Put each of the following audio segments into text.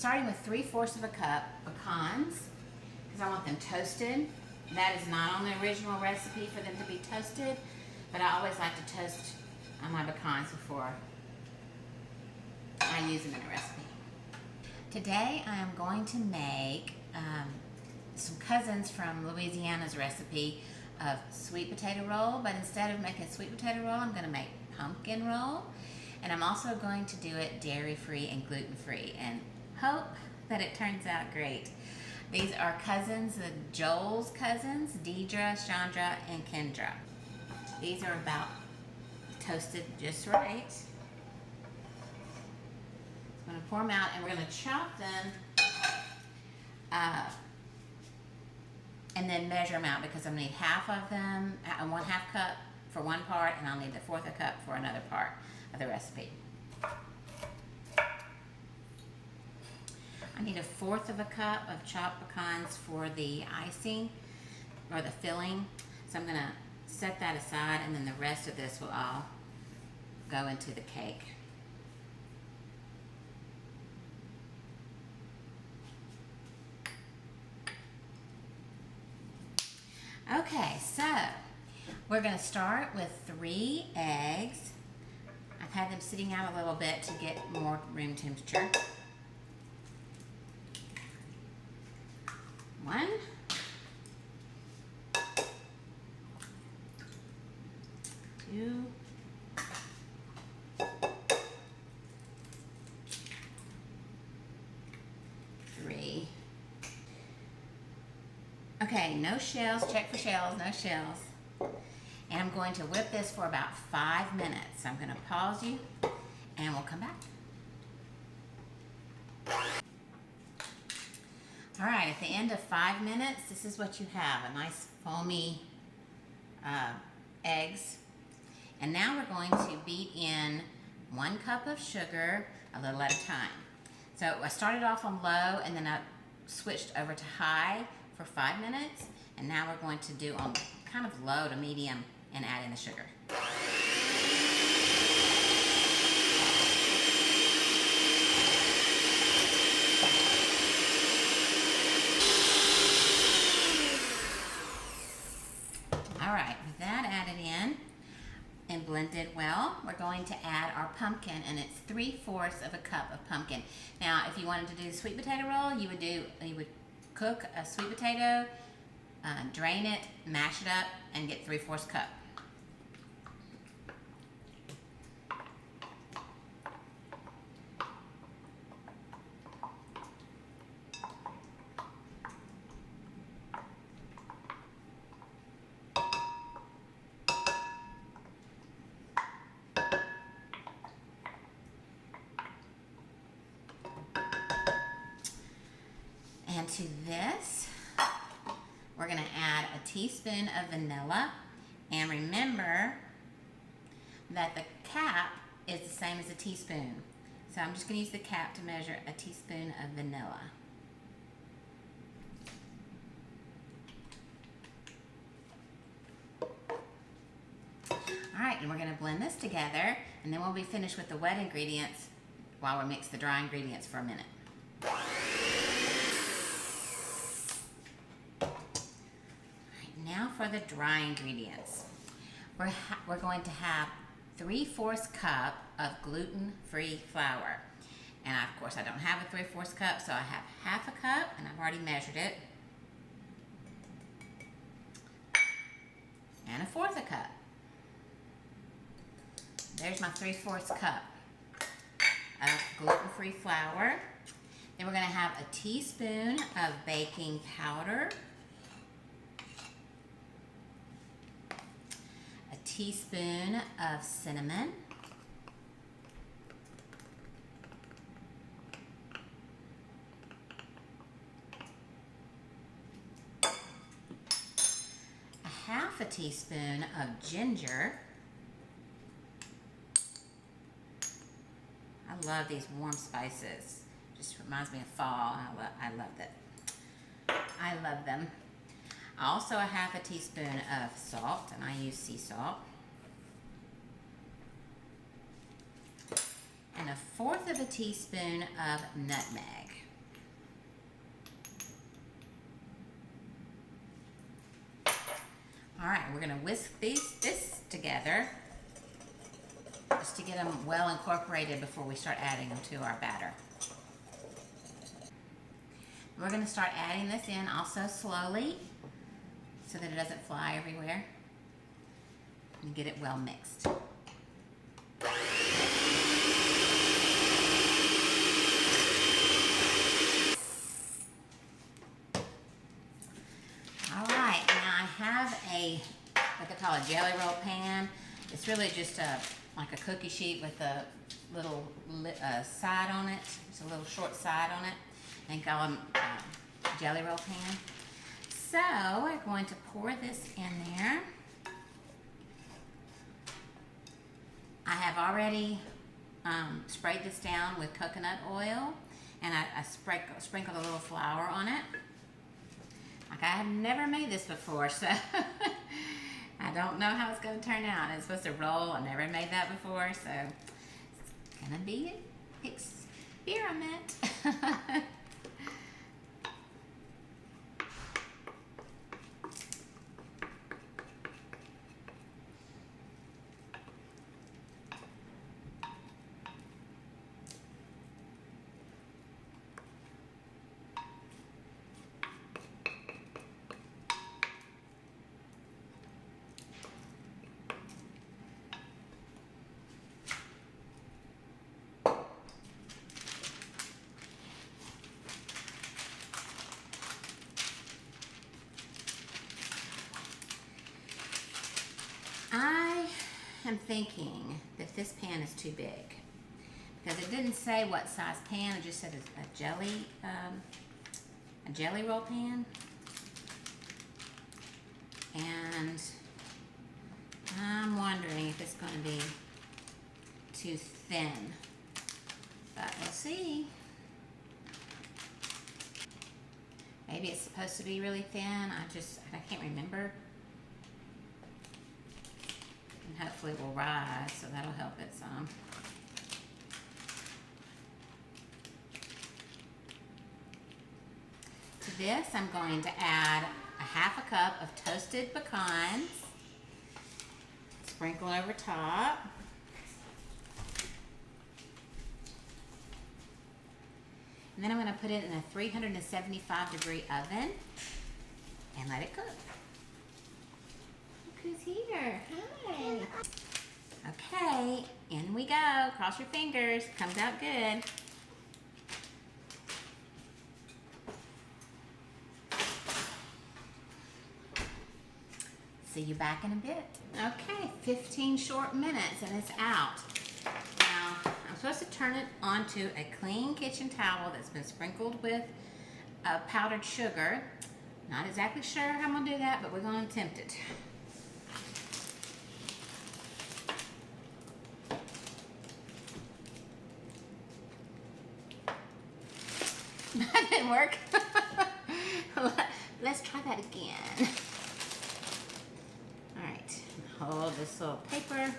starting with 3/4 of a cup pecans because I want them toasted. That is not on the original recipe for them to be toasted, but I always like to toast my pecans before I use them in a recipe. Today I am going to make some cousins from Louisiana's recipe of sweet potato roll, but instead of making sweet potato roll, I'm going to make pumpkin roll, and I'm also going to do it dairy-free and gluten-free, and hope that it turns out great. These are cousins, Joel's cousins, Deidre, Chandra, and Kendra. These are about toasted just right. I'm going to pour them out, and we're going to chop them and then measure them out, because I'm going to need half of them, 1/2 cup for one part, and I'll need the 1/4 a cup for another part of the recipe. I need 1/4 of a cup of chopped pecans for the icing or the filling. So I'm going to set that aside, and then the rest of this will all go into the cake. Okay, so we're going to start with 3 eggs. I've had them sitting out a little bit to get more room temperature. 1, 2, 3. Okay, no shells. Check for shells. No shells. And I'm going to whip this for about 5 minutes. So I'm going to pause you, and we'll come back. All right, at the end of 5 minutes, this is what you have, a nice foamy eggs. And now we're going to beat in 1 cup of sugar, a little at a time. So I started off on low, and then I switched over to high for 5 minutes. And now we're going to do on kind of low to medium and add in the sugar. Alright, with that added in and blended well, we're going to add our pumpkin, and it's 3/4 of a cup of pumpkin. Now, if you wanted to do the sweet potato roll, you would cook a sweet potato, drain it, mash it up, and get 3/4 cup. And to this, we're going to add a teaspoon of vanilla. And remember that the cap is the same as a teaspoon. So I'm just going to use the cap to measure a teaspoon of vanilla. Alright, and we're going to blend this together, and then we'll be finished with the wet ingredients while we mix the dry ingredients for a minute. Now for the dry ingredients. We're going to have 3/4 cup of gluten-free flour. And of course I don't have a 3/4 cup, so I have 1/2 a cup, and I've already measured it. And a 1/4 a cup. There's my 3/4 cup of gluten-free flour. Then we're going to have a teaspoon of baking powder, a teaspoon of cinnamon, a 1/2 teaspoon of ginger. I love these warm spices. Just reminds me of fall. I love that. I love them. Also a 1/2 teaspoon of salt, and I use sea salt. And a 1/4 teaspoon of nutmeg. All right, we're gonna whisk this together just to get them well incorporated before we start adding them to our batter. We're gonna start adding this in also slowly so that it doesn't fly everywhere, and get it well mixed. All right, now I have what they call a jelly roll pan. It's really just like a cookie sheet with a little side on it. It's a little short side on it. They call them jelly roll pan. So we're going to pour this in there. I have already sprayed this down with coconut oil, and I sprinkled a little flour on it. Like, I have never made this before, so I don't know how it's going to turn out. It's supposed to roll. I've never made that before, so it's going to be an experiment. I am thinking that this pan is too big, because it didn't say what size pan. It just said a jelly roll pan, and I'm wondering if it's going to be too thin, but we'll see. Maybe it's supposed to be really thin. I can't remember. And hopefully it will rise, so that'll help it some. To this, I'm going to add a half a cup of toasted pecans, sprinkle over top. And then I'm going to put it in a 375-degree oven and let it cook. Look who's here. Hi. Okay, in we go. Cross your fingers. Comes out good. See you back in a bit. Okay, 15 short minutes and it's out. Now, I'm supposed to turn it onto a clean kitchen towel that's been sprinkled with powdered sugar. Not exactly sure how I'm going to do that, but we're going to attempt it. That didn't work. Let's try that again. All right, hold this little paper.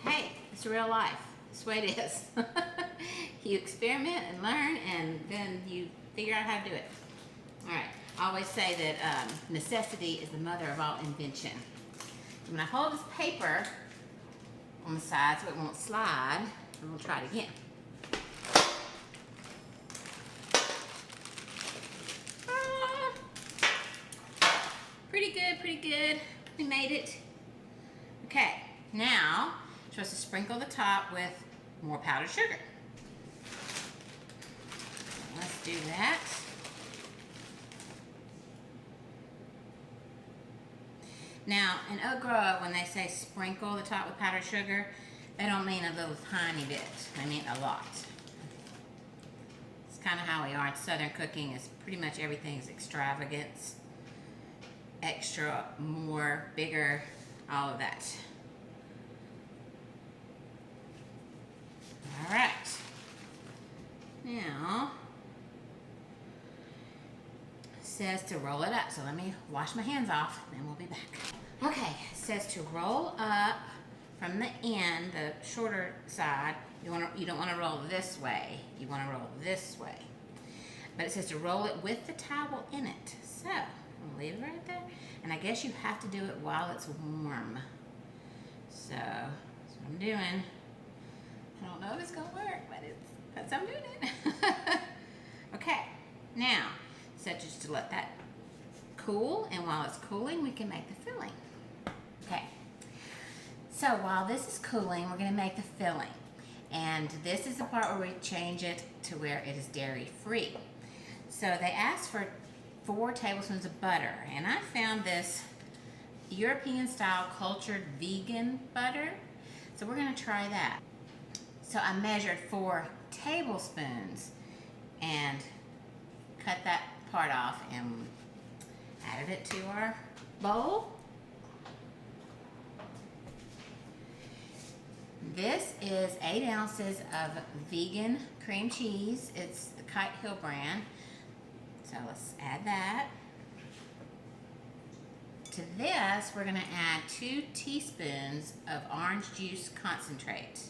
Hey, it's real life. That's the way it is. You experiment and learn, and then you figure out how to do it. All right, I always say that necessity is the mother of all invention. I'm gonna hold this paper on the side so it won't slide, and we'll try it again. Pretty good, pretty good. We made it. Okay, now you're supposed to sprinkle the top with more powdered sugar. Let's do that. Now, in Oak Grove, when they say sprinkle the top with powdered sugar, they don't mean a little tiny bit. They mean a lot. It's kind of how we are in Southern cooking. Is pretty much everything's extravagance. Extra, more, bigger, all of that. All right. Now, it says to roll it up. So let me wash my hands off, and then we'll be back. Okay, it says to roll up from the end, the shorter side. You don't want to roll this way. You want to roll this way. But it says to roll it with the towel in it. So I'm gonna leave it right there. And I guess you have to do it while it's warm. So that's what I'm doing. I don't know if it's gonna work, but that's how I'm doing it. Okay, now, so just to let that cool, and while it's cooling, we can make the filling. Okay, so while this is cooling, we're gonna make the filling. And this is the part where we change it to where it is dairy-free. So they asked for 4 tablespoons of butter, and I found this European-style cultured vegan butter. So we're gonna try that. So I measured 4 tablespoons and cut that part off and added it to our bowl. This is 8 ounces of vegan cream cheese. It's the Kite Hill brand. So let's add that. To this, we're gonna add 2 teaspoons of orange juice concentrate. So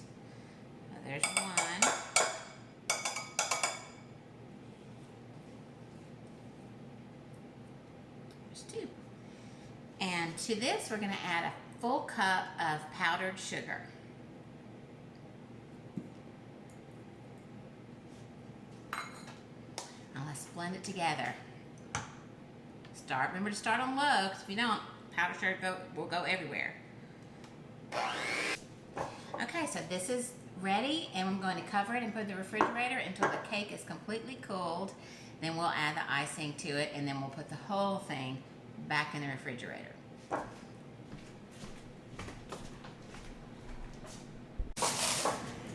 there's 1. There's 2. And to this, we're gonna add a full cup of powdered sugar. Now let's blend it together. Remember to start on low, because if you don't, powdered sugar will go everywhere. Okay, so this is ready, and I'm going to cover it and put it in the refrigerator until the cake is completely cooled. Then we'll add the icing to it, and then we'll put the whole thing back in the refrigerator.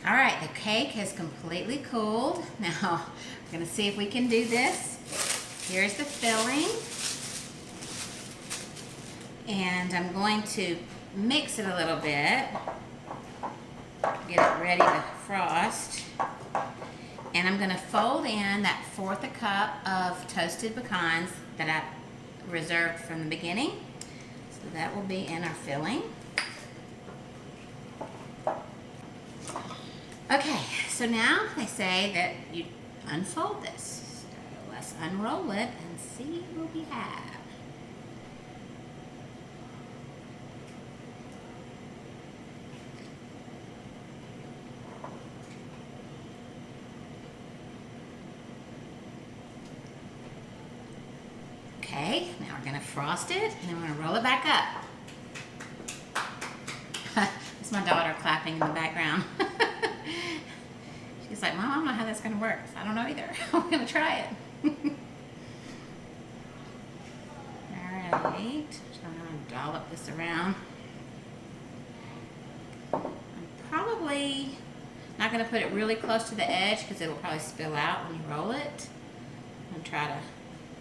All right, the cake has completely cooled. Now, we're gonna see if we can do this. Here's the filling. And I'm going to mix it a little bit, get it ready to frost. And I'm gonna fold in that 1/4 cup of toasted pecans that I reserved from the beginning. So that will be in our filling. Okay, so now they say that you unfold this. So let's unroll it and see what we have. Okay, now we're gonna frost it, and then we're gonna roll it back up. It's my daughter clapping in the background. She's like, Mom, I don't know how that's gonna work. I don't know either. I'm gonna try it. All right, so I'm gonna dollop this around. I'm probably not gonna put it really close to the edge because it'll probably spill out when you roll it. I'm gonna try to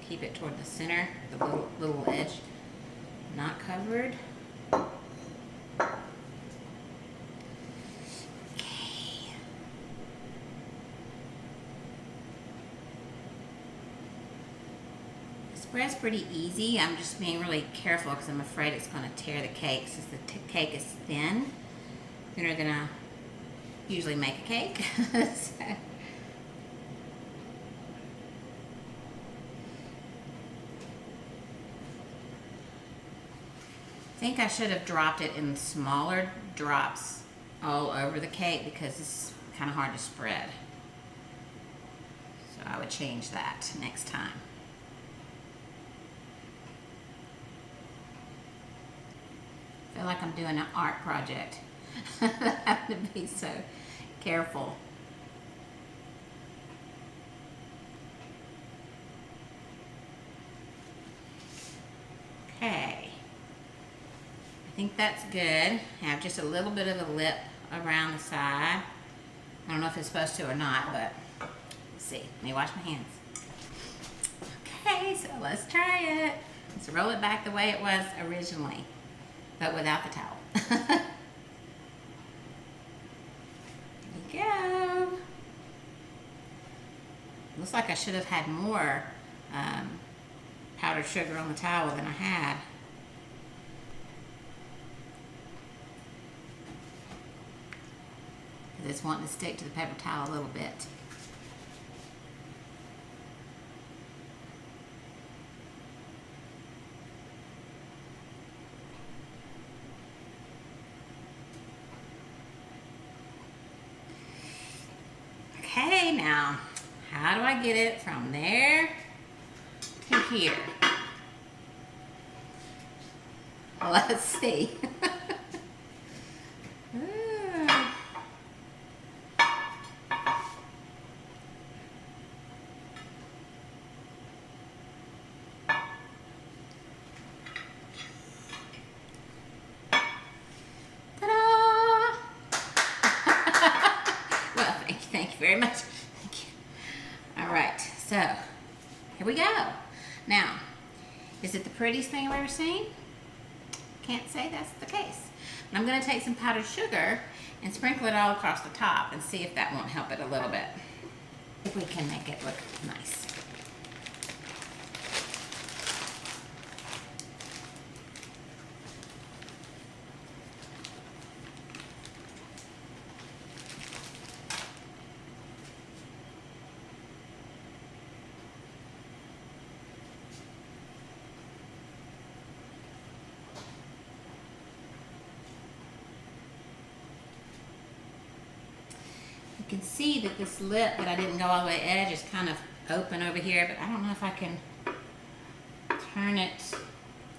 keep it toward the center, the little edge not covered. Okay. The spread's pretty easy. I'm just being really careful because I'm afraid it's going to tear the cake since the cake is thin. Thinner than I usually make a cake. So. I think I should have dropped it in smaller drops all over the cake because it's kind of hard to spread. So I would change that next time. I feel like I'm doing an art project. I have to be so careful. Okay. I think that's good. I have just a little bit of a lip around the side. I don't know if it's supposed to or not, but let's see. Let me wash my hands. Okay, so let's try it. Let's roll it back the way it was originally, but without the towel. There you go. Looks like I should have had more powdered sugar on the towel than I had. It's wanting to stick to the paper towel a little bit. Okay, now, how do I get it from there to here? Let's see. Ta-da! Well, thank you very much. Thank you. All right, so here we go. Now, is it the prettiest thing I've ever seen? Can't say that's the case. And I'm going to take some powdered sugar and sprinkle it all across the top and see if that won't help it a little bit. If we can make it look nice. You can see that this lip that I didn't go all the way edge is kind of open over here, but I don't know if I can turn it.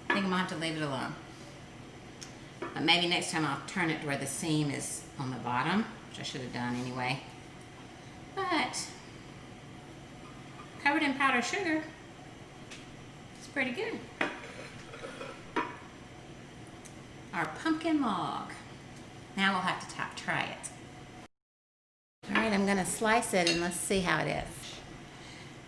I think I'm gonna have to leave it alone. But maybe next time I'll turn it to where the seam is on the bottom, which I should have done anyway. But covered in powdered sugar, it's pretty good. Our pumpkin log. Now we'll have to try it. All right, I'm gonna slice it and let's see how it is.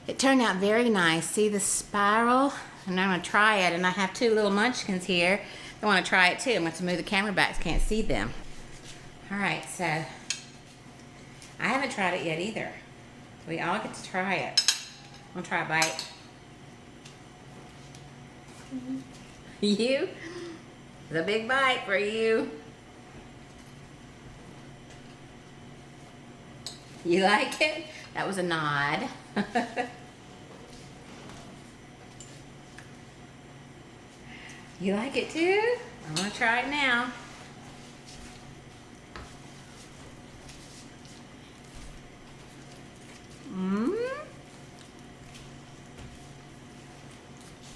It turned out very nice. See the spiral? And I'm gonna try it, and I have two little munchkins here. I wanna try it too. I'm gonna move the camera back so I can't see them. All right, so I haven't tried it yet either. We all get to try it. I'm gonna try a bite. You? The big bite for you. You like it? That was a nod. You like it too? I'm gonna try it now.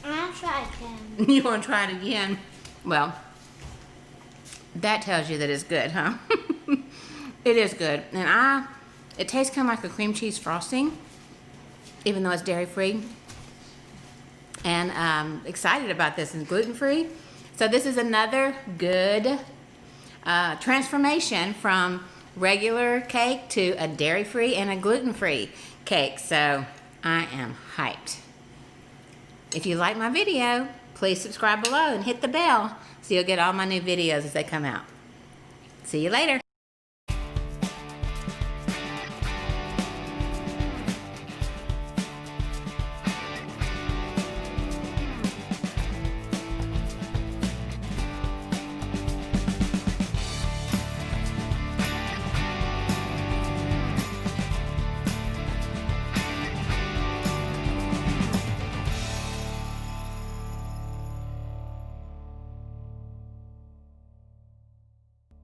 I'll try it again. You wanna try it again? Well, that tells you that it's good, huh? It is good. And it tastes kind of like a cream cheese frosting, even though it's dairy-free. And I'm excited about this. And gluten-free. So this is another good transformation from regular cake to a dairy-free and a gluten-free cake. So I am hyped. If you like my video, please subscribe below and hit the bell so you'll get all my new videos as they come out. See you later.